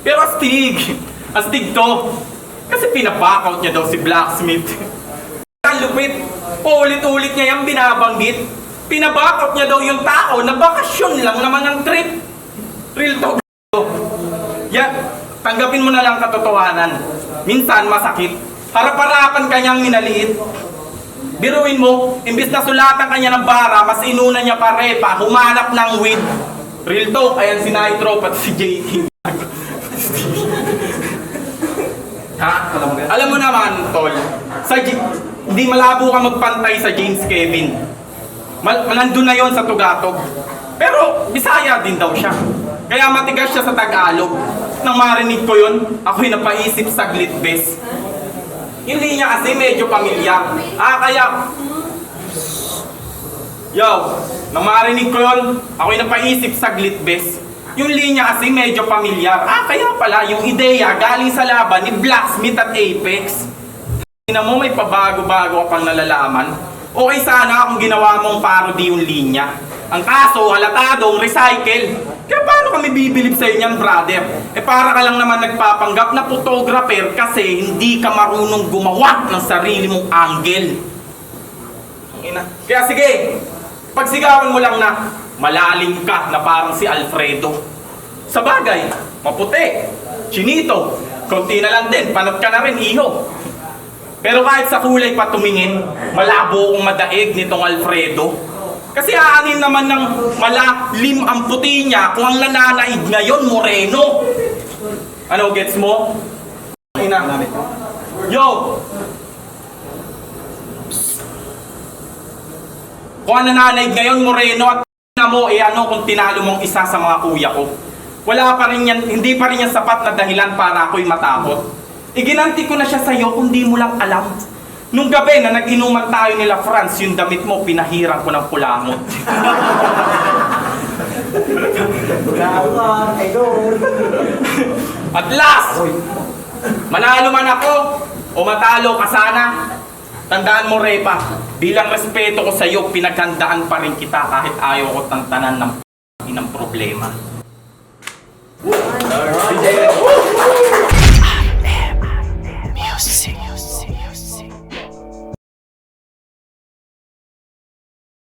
Pero astig to. Kasi pinabackout niya daw si Blacksmith. Ang lupit, paulit-ulit niya yung binabanggit. Pinabackout niya daw yung tao na bakasyon lang naman ang trip. Real talk. Yan, tanggapin mo na lang katotohanan. Minsan masakit. Harap-harapan kanyang minaliit. Biruin mo, imbis na sulatan kanya ng bara, mas inuna niya pa repa, humanap ng weed. Real talk, ayan si Nitro pati si JT. Ha? Alam mo naman, tol, hindi malabo ka magpantay sa James Kevin. Nandun na yon sa Tugatog. Pero, Bisaya din daw siya. Kaya matigas siya sa Tagalog. Nang marinig ko yun, ako'y napaisip saglit, bes. Yung linya kasi medyo pamilyar. Kaya... Yo, nang marinig ko yun, ako'y napaisip saglit, bes. Yung linya kasi medyo pamilyar. Kaya pala, yung ideya galing sa laban ni Blacksmith at Apex. Tingnan mo, may pabago-bago ka pang nalalaman. Okay sana kung ginawa mong parody yung linya. Ang kaso, halatadong recycle. Kaya paano kami bibilib sa inyan, brother? Para ka lang naman nagpapanggap na photographer kasi hindi ka marunong gumawa ng sarili mong angle. Kaya sige, pagsigawan mo lang na malalim ka na parang si Alfredo. Sa bagay, maputi, chinito, konti na lang din, panot ka na rin, iho. Pero kahit sa kulay pa tumingin, malabo kong madaig nitong Alfredo. Kasi aanin naman ng malalim ang puti niya kung ang nananaig ngayon, moreno. Ano, gets mo? Yo! Kung ang nananaig ngayon, moreno, at na mo, ano kung tinalo mong isa sa mga kuya ko. Wala pa rin yan, hindi pa rin yan sapat na dahilan para ako'y matakot. Iginanti ko na siya sa'yo kung di mo lang alam. Nung gabi na nag-inuman tayo nila Franz, yung damit mo, pinahirang ko ng pulangot. At last, manalo man ako o matalo ka sana, tandaan mo, Repa, bilang respeto ko sa'yo, pinaghandaan pa rin kita kahit ayaw ko tantanan ng problema.